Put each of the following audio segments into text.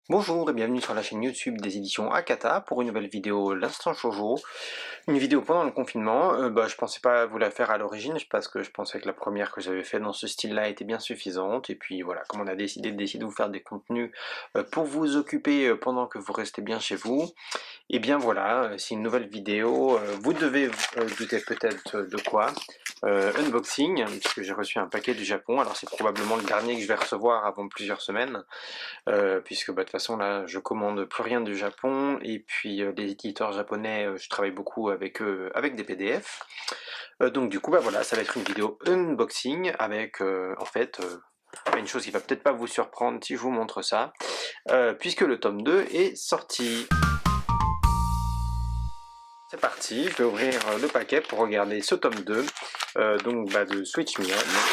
Bonjour et bienvenue sur la chaîne YouTube des éditions Akata pour une nouvelle vidéo L'Instant Shoujo. Une vidéo pendant le confinement. Je pensais pas vous la faire à l'origine parce que je pensais que la première que j'avais fait dans ce style-là était bien suffisante. Et puis voilà, comme on a décidé de vous faire des contenus pour vous occuper pendant que vous restez bien chez vous, et bien voilà, c'est une nouvelle vidéo. Vous devez douter peut-être de quoi. Unboxing, puisque j'ai reçu un paquet du Japon. Alors c'est probablement le dernier que je vais recevoir avant plusieurs semaines. Puisque de toute façon là je commande plus rien du Japon et puis les éditeurs japonais je travaille beaucoup avec eux avec des PDF. Donc du coup voilà, ça va être une vidéo unboxing avec en fait une chose qui va peut-être pas vous surprendre si je vous montre ça, puisque le tome 2 est sorti. C'est parti, je vais ouvrir le paquet pour regarder ce tome 2 de Switch Me On.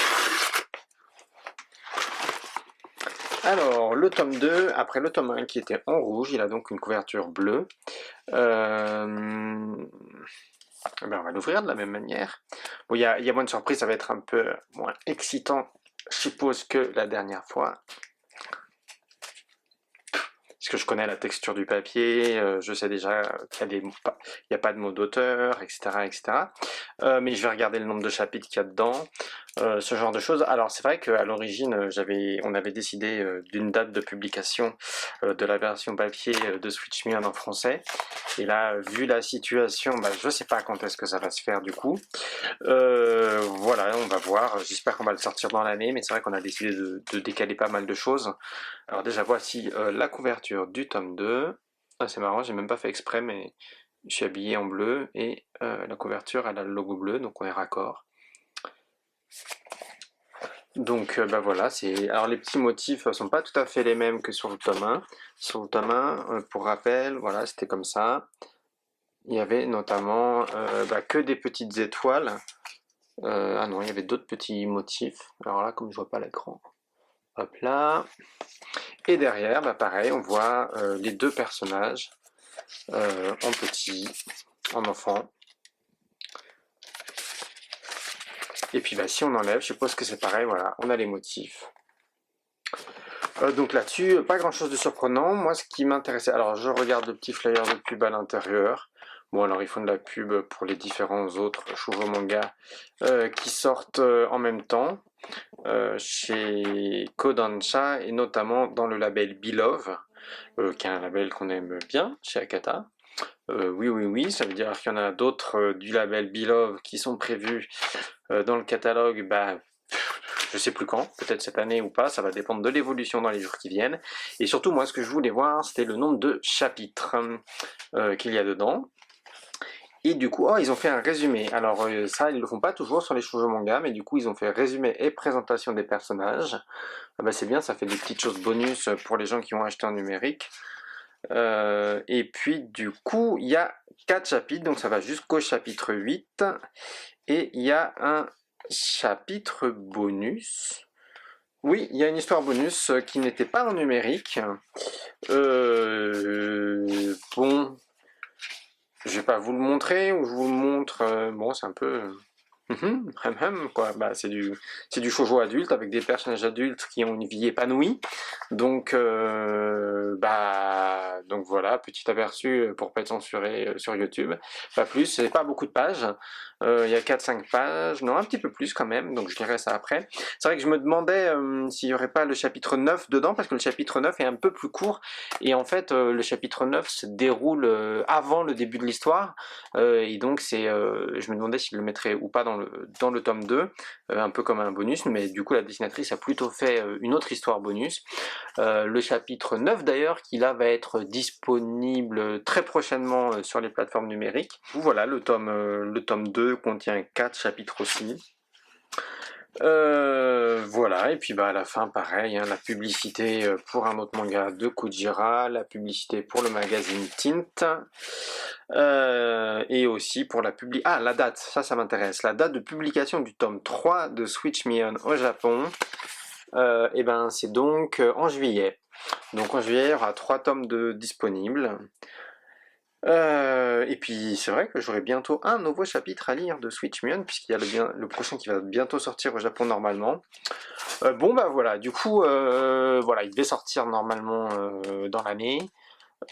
Alors, le tome 2, après le tome 1 qui était en rouge, il a donc une couverture bleue. On va l'ouvrir de la même manière. Bon, il y a moins de surprise, ça va être un peu moins excitant, je suppose, que la dernière fois. Parce que je connais la texture du papier, je sais déjà qu'il y a pas de mots d'auteur, etc., etc. Mais je vais regarder le nombre de chapitres qu'il y a dedans, ce genre de choses. Alors c'est vrai qu'à l'origine, on avait décidé d'une date de publication de la version papier de Switch Me On en français. Et là, vu la situation, je sais pas quand est-ce que ça va se faire du coup. Voilà, on va voir. J'espère qu'on va le sortir dans l'année, mais c'est vrai qu'on a décidé de décaler pas mal de choses. Alors déjà, voici la couverture du tome 2. Ah, c'est marrant, j'ai même pas fait exprès, mais je suis habillé en bleu et la couverture elle a le logo bleu, donc on est raccord. Donc voilà, alors les petits motifs sont pas tout à fait les mêmes que sur le tome 1. Sur le tome 1, pour rappel, voilà, c'était comme ça. Il y avait notamment que des petites étoiles. Ah non, il y avait d'autres petits motifs. Alors là, comme je vois pas l'écran, hop là. Et derrière, pareil, on voit les deux personnages en petit, en enfant. Et puis si on enlève, je suppose que c'est pareil, voilà, on a les motifs. Donc là-dessus, pas grand chose de surprenant. Moi, ce qui m'intéressait, alors je regarde le petit flyer de pub à l'intérieur. Bon, alors ils font de la pub pour les différents autres shoujo mangas qui sortent en même temps chez Kodansha et notamment dans le label Beloved, qui est un label qu'on aime bien chez Akata. Oui, ça veut dire qu'il y en a d'autres du label Beloved qui sont prévus dans le catalogue, je sais plus quand, peut-être cette année ou pas, ça va dépendre de l'évolution dans les jours qui viennent. Et surtout, moi, ce que je voulais voir, c'était le nombre de chapitres qu'il y a dedans. Et du coup, ils ont fait un résumé. Alors ça, ils le font pas toujours sur les shoujo manga, mais du coup, ils ont fait résumé et présentation des personnages. C'est bien, ça fait des petites choses bonus pour les gens qui ont acheté en numérique. Et puis du coup, il y a 4 chapitres, donc ça va jusqu'au chapitre 8. Et il y a un chapitre bonus. Oui, il y a une histoire bonus qui n'était pas en numérique. Bon, je vais pas vous le montrer, ou je vous le montre. Bon, c'est un peu... quoi. C'est du shoujo adulte avec des personnages adultes qui ont une vie épanouie. Donc, donc voilà, petit aperçu pour pas être censuré sur YouTube. Pas plus, c'est pas beaucoup de pages. Il y a 4-5 pages, non, un petit peu plus quand même, donc je dirais ça après. C'est vrai que je me demandais s'il y aurait pas le chapitre 9 dedans, parce que le chapitre 9 est un peu plus court, et en fait, le chapitre 9 se déroule avant le début de l'histoire, et donc je me demandais s'il le mettrait ou pas dans le tome 2, un peu comme un bonus, mais du coup la dessinatrice a plutôt fait une autre histoire bonus. Le chapitre 9 d'ailleurs, qui là va être disponible très prochainement sur les plateformes numériques. Voilà, le tome 2 contient 4 chapitres aussi. Voilà, et puis à la fin pareil, la publicité pour un autre manga de Kujira, la publicité pour le magazine Tint, et aussi pour la date, ça m'intéresse, la date de publication du tome 3 de Switch Me On au Japon, c'est donc en juillet. Donc en juillet, il y aura 3 tomes disponibles. Et puis c'est vrai que j'aurai bientôt un nouveau chapitre à lire de Switch Million, puisqu'il y a le prochain qui va bientôt sortir au Japon normalement. Bon bah voilà, du coup voilà, il devait sortir normalement dans l'année.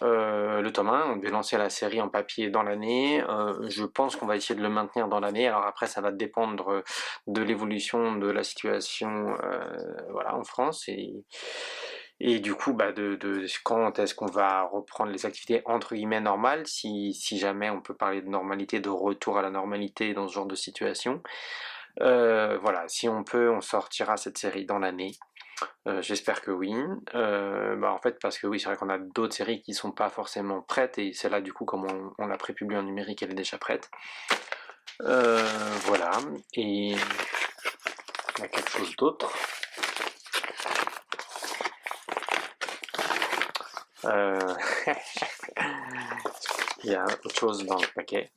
Le tome 1, on devait lancer la série en papier dans l'année. Je pense qu'on va essayer de le maintenir dans l'année. Alors après, ça va dépendre de l'évolution de la situation voilà, en France. Et du coup, bah, de quand est-ce qu'on va reprendre les activités entre guillemets normales, si jamais on peut parler de normalité, de retour à la normalité dans ce genre de situation. Voilà, si on peut, on sortira cette série dans l'année. J'espère que oui. Bah, en fait, parce que oui, c'est vrai qu'on a d'autres séries qui sont pas forcément prêtes, et celle-là, du coup, comme on l'a prépubliée en numérique, elle est déjà prête. Voilà. Et il y a quelque chose d'autre. Euh, il y a autre chose dans le paquet.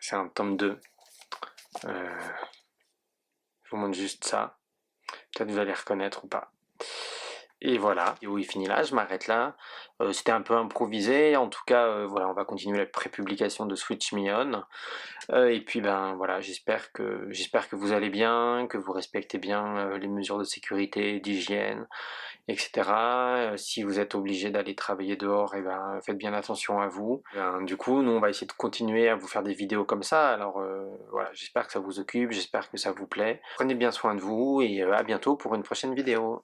C'est un tome 2. Je vous montre juste ça. Peut-être vous allez reconnaître ou pas. Et voilà, et où il finit là, je m'arrête là. C'était un peu improvisé, en tout cas, voilà, on va continuer la prépublication de Switch Me On. Et puis ben voilà, j'espère que vous allez bien, que vous respectez bien les mesures de sécurité, d'hygiène, etc. Si vous êtes obligé d'aller travailler dehors, et ben faites bien attention à vous. Du coup, nous on va essayer de continuer à vous faire des vidéos comme ça. Alors voilà, j'espère que ça vous occupe, j'espère que ça vous plaît. Prenez bien soin de vous et à bientôt pour une prochaine vidéo.